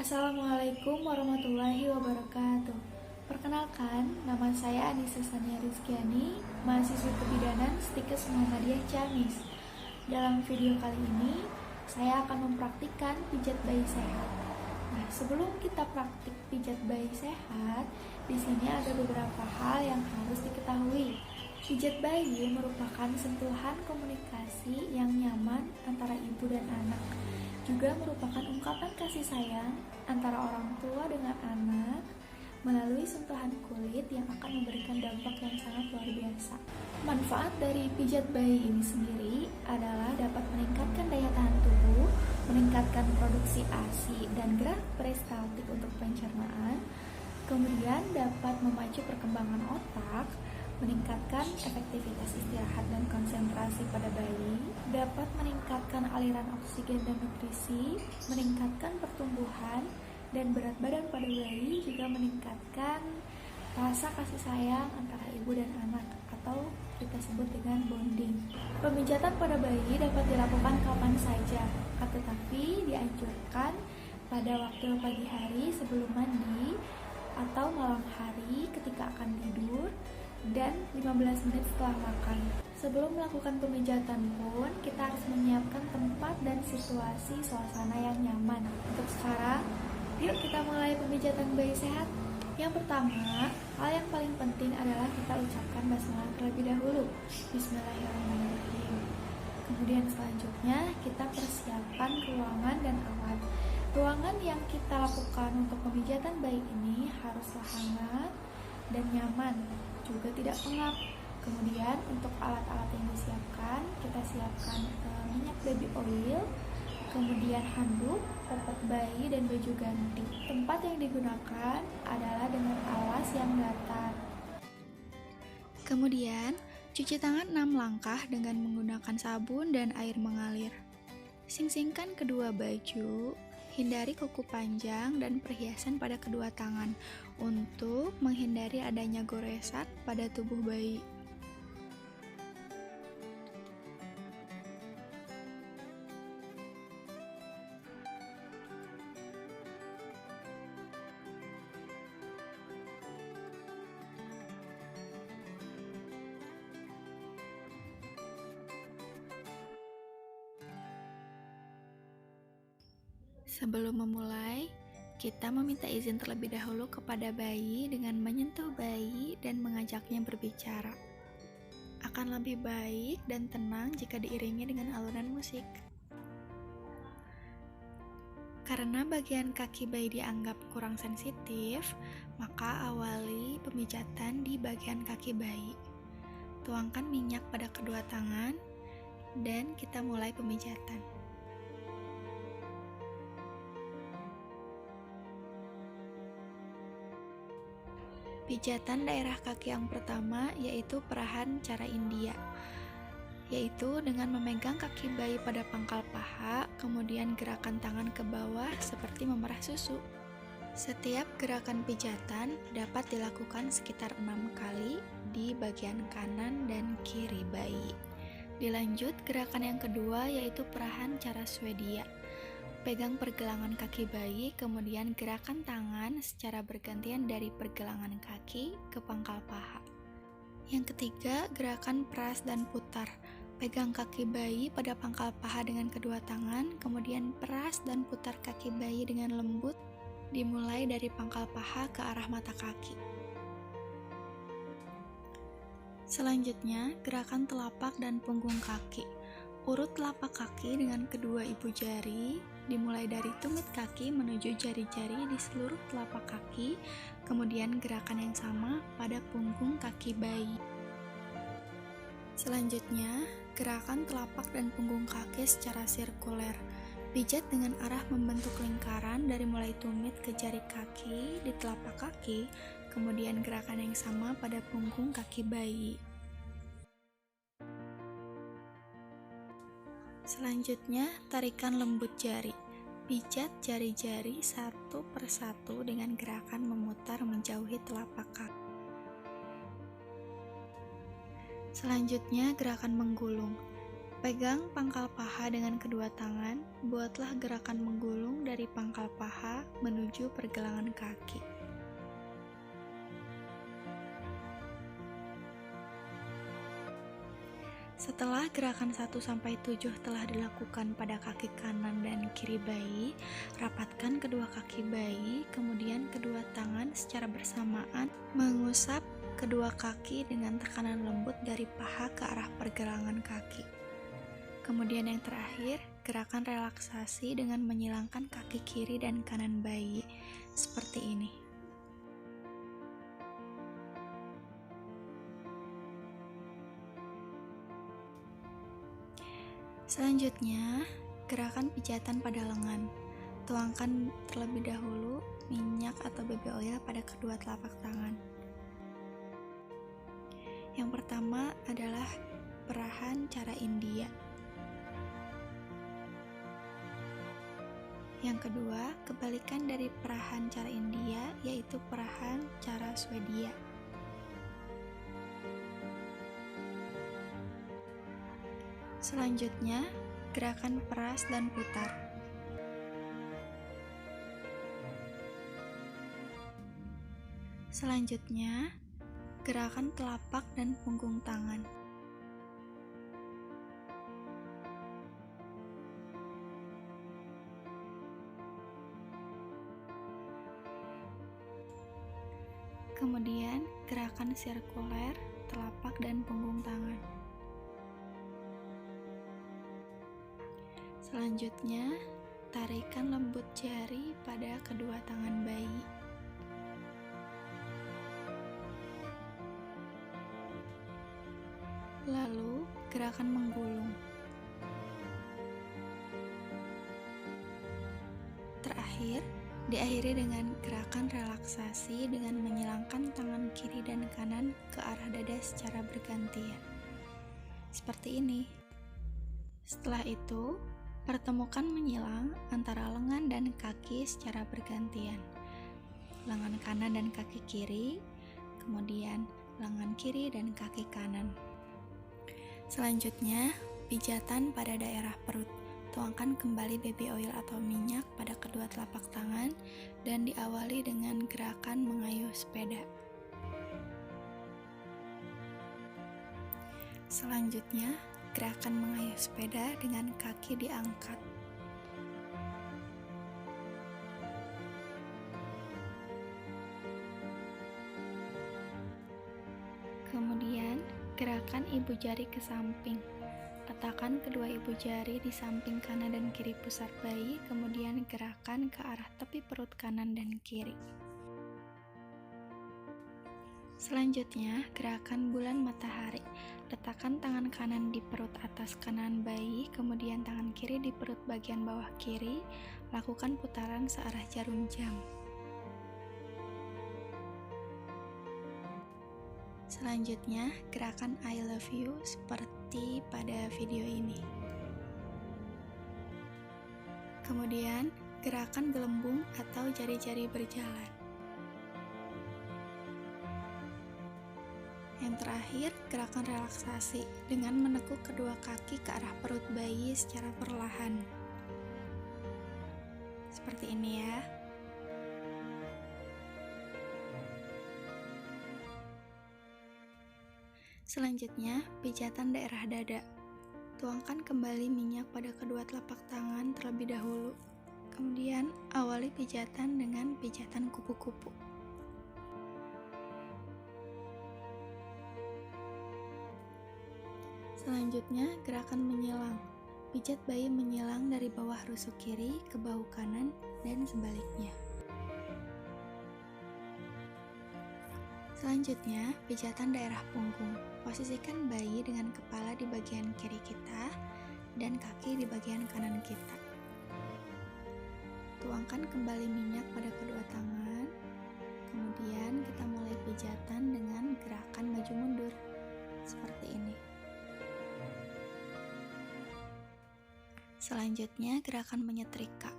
Assalamualaikum warahmatullahi wabarakatuh. Perkenalkan, nama saya Anissa Sania Rizkyani, mahasiswi kebidanan Stikes Muhammadiyah Ciamis. Dalam video kali ini, saya akan mempraktikkan pijat bayi sehat. Nah, sebelum kita praktik pijat bayi sehat, di sini ada beberapa hal yang harus diketahui. Pijat bayi merupakan sentuhan komunikasi yang nyaman antara ibu dan anak. Juga merupakan ungkapan kasih sayang antara orang tua dengan anak melalui sentuhan kulit yang akan memberikan dampak yang sangat luar biasa. Manfaat dari pijat bayi ini sendiri adalah dapat meningkatkan daya tahan tubuh, meningkatkan produksi ASI dan gerak peristaltik untuk pencernaan, kemudian dapat memacu perkembangan otak, meningkatkan efektivitas istirahat dan konsentrasi pada bayi, dapat meningkatkan aliran oksigen dan nutrisi, meningkatkan pertumbuhan dan berat badan pada bayi, juga meningkatkan rasa kasih sayang antara ibu dan anak atau kita sebut dengan bonding. Pemijatan pada bayi dapat dilakukan kapan saja, tetapi dianjurkan pada waktu pagi hari sebelum mandi atau malam hari ketika akan tidur, dan 15 menit setelah makan. Sebelum melakukan pemijatan pun, kita harus menyiapkan tempat dan situasi suasana yang nyaman. Untuk sekarang, yuk kita mulai pemijatan bayi sehat. Yang pertama, hal yang paling penting adalah kita ucapkan basmalah terlebih dahulu. Bismillahirrahmanirrahim. Kemudian selanjutnya, kita persiapkan ruangan dan alat. Ruangan yang kita lakukan untuk pemijatan bayi ini haruslah hangat dan nyaman, juga tidak pengap. Kemudian untuk alat-alat yang disiapkan, kita siapkan minyak baby oil, kemudian handuk, popok bayi, dan baju ganti. Tempat yang digunakan adalah dengan alas yang datar. Kemudian cuci tangan 6 langkah dengan menggunakan sabun dan air mengalir. Sing-singkan kedua baju. Hindari kuku panjang dan perhiasan pada kedua tangan untuk menghindari adanya goresan pada tubuh bayi. Sebelum memulai, kita meminta izin terlebih dahulu kepada bayi dengan menyentuh bayi dan mengajaknya berbicara. Akan lebih baik dan tenang jika diiringi dengan alunan musik. Karena bagian kaki bayi dianggap kurang sensitif, maka awali pemijatan di bagian kaki bayi. Tuangkan minyak pada kedua tangan dan kita mulai pemijatan. Pijatan daerah kaki yang pertama yaitu perahan cara India, yaitu dengan memegang kaki bayi pada pangkal paha, kemudian gerakan tangan ke bawah seperti memerah susu. Setiap gerakan pijatan dapat dilakukan sekitar 6 kali di bagian kanan dan kiri bayi. Dilanjut gerakan yang kedua yaitu perahan cara Swedia. Pegang pergelangan kaki bayi, kemudian gerakan tangan secara bergantian dari pergelangan kaki ke pangkal paha. Yang ketiga, gerakan peras dan putar. Pegang kaki bayi pada pangkal paha dengan kedua tangan, kemudian peras dan putar kaki bayi dengan lembut, dimulai dari pangkal paha ke arah mata kaki. Selanjutnya, gerakan telapak dan punggung kaki. Urut telapak kaki dengan kedua ibu jari, dimulai dari tumit kaki menuju jari-jari di seluruh telapak kaki, kemudian gerakan yang sama pada punggung kaki bayi. Selanjutnya, gerakan telapak dan punggung kaki secara sirkuler. Pijat dengan arah membentuk lingkaran dari mulai tumit ke jari kaki di telapak kaki, kemudian gerakan yang sama pada punggung kaki bayi. Selanjutnya, tarikan lembut jari. Pijat jari-jari satu persatu dengan gerakan memutar menjauhi telapak kaki. Selanjutnya, gerakan menggulung. Pegang pangkal paha dengan kedua tangan, buatlah gerakan menggulung dari pangkal paha menuju pergelangan kaki. Setelah gerakan 1-7 telah dilakukan pada kaki kanan dan kiri bayi, rapatkan kedua kaki bayi, kemudian kedua tangan secara bersamaan mengusap kedua kaki dengan tekanan lembut dari paha ke arah pergelangan kaki. Kemudian yang terakhir, gerakan relaksasi dengan menyilangkan kaki kiri dan kanan bayi, seperti ini. Selanjutnya, gerakan pijatan pada lengan. Tuangkan terlebih dahulu minyak atau baby oil pada kedua telapak tangan. Yang pertama adalah perahan cara India. Yang kedua, kebalikan dari perahan cara India, yaitu perahan cara Swedia. Selanjutnya, gerakan peras dan putar. Selanjutnya, gerakan telapak dan punggung tangan. Kemudian, gerakan sirkuler, telapak dan punggung tangan. Selanjutnya, tarikan lembut jari pada kedua tangan bayi. Lalu, gerakan menggulung. Terakhir, diakhiri dengan gerakan relaksasi dengan menyilangkan tangan kiri dan kanan ke arah dada secara bergantian. Seperti ini. Setelah itu, pertemukan menyilang antara lengan dan kaki secara bergantian. Lengan kanan dan kaki kiri, kemudian lengan kiri dan kaki kanan. Selanjutnya, pijatan pada daerah perut. Tuangkan kembali baby oil atau minyak pada kedua telapak tangan dan diawali dengan gerakan mengayuh sepeda. Selanjutnya, gerakan mengayuh sepeda dengan kaki diangkat. Kemudian, gerakan ibu jari ke samping. Letakkan kedua ibu jari di samping kanan dan kiri pusar bayi, kemudian gerakan ke arah tepi perut kanan dan kiri. Selanjutnya, gerakan bulan matahari. Letakkan tangan kanan di perut atas kanan bayi, kemudian tangan kiri di perut bagian bawah kiri. Lakukan putaran searah jarum jam. Selanjutnya, gerakan I love you seperti pada video ini. Kemudian, gerakan gelembung atau jari-jari berjalan. Yang terakhir, gerakan relaksasi dengan menekuk kedua kaki ke arah perut bayi secara perlahan. Seperti ini ya. Selanjutnya, pijatan daerah dada. Tuangkan kembali minyak pada kedua telapak tangan terlebih dahulu. Kemudian, awali pijatan dengan pijatan kupu-kupu. Selanjutnya, gerakan menyilang. Pijat bayi menyilang dari bawah rusuk kiri ke bahu kanan dan sebaliknya. Selanjutnya, pijatan daerah punggung. Posisikan bayi dengan kepala di bagian kiri kita dan kaki di bagian kanan kita. Tuangkan kembali minyak pada kedua tangan. Kemudian kita mulai pijatan dengan gerakan maju mundur. Seperti ini. Selanjutnya, gerakan menyetrika.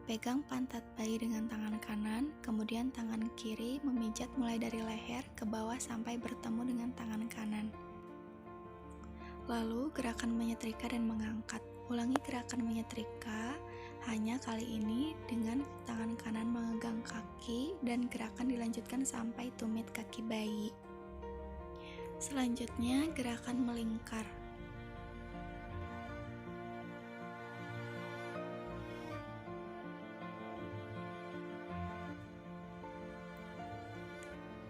Pegang pantat bayi dengan tangan kanan, kemudian tangan kiri memijat mulai dari leher ke bawah sampai bertemu dengan tangan kanan. Lalu gerakan menyetrika dan mengangkat. Ulangi gerakan menyetrika, hanya kali ini dengan tangan kanan memegang kaki dan gerakan dilanjutkan sampai tumit kaki bayi. Selanjutnya gerakan melingkar.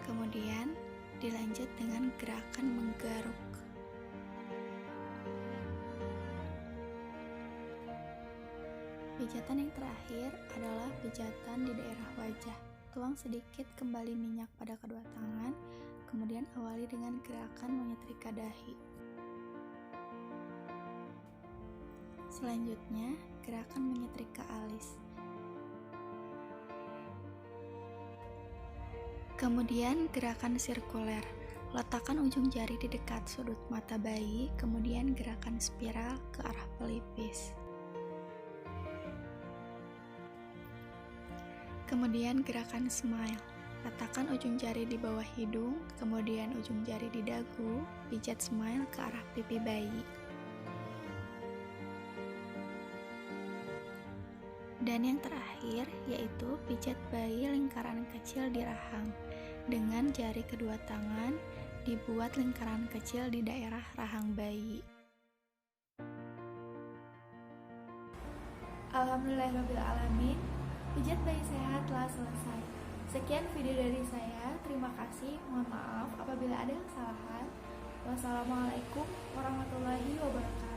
Kemudian dilanjut dengan gerakan menggaruk. Pijatan yang terakhir adalah pijatan di daerah wajah. Tuang sedikit kembali minyak pada kedua tangan, kemudian awali dengan gerakan menyetrika dahi. Selanjutnya, gerakan menyetrika alis. Kemudian gerakan sirkuler. Letakkan ujung jari di dekat sudut mata bayi, kemudian gerakan spiral ke arah pelipis. Kemudian gerakan smile. Letakkan ujung jari di bawah hidung, kemudian ujung jari di dagu, pijat smile ke arah pipi bayi. Dan yang terakhir yaitu pijat bayi lingkaran kecil di rahang. Dengan jari kedua tangan dibuat lingkaran kecil di daerah rahang bayi. Alhamdulillahirrahmanirrahim. Pijat bayi sehat telah selesai. Sekian video dari saya. Terima kasih. Mohon maaf apabila ada kesalahan. Wassalamualaikum warahmatullahi wabarakatuh.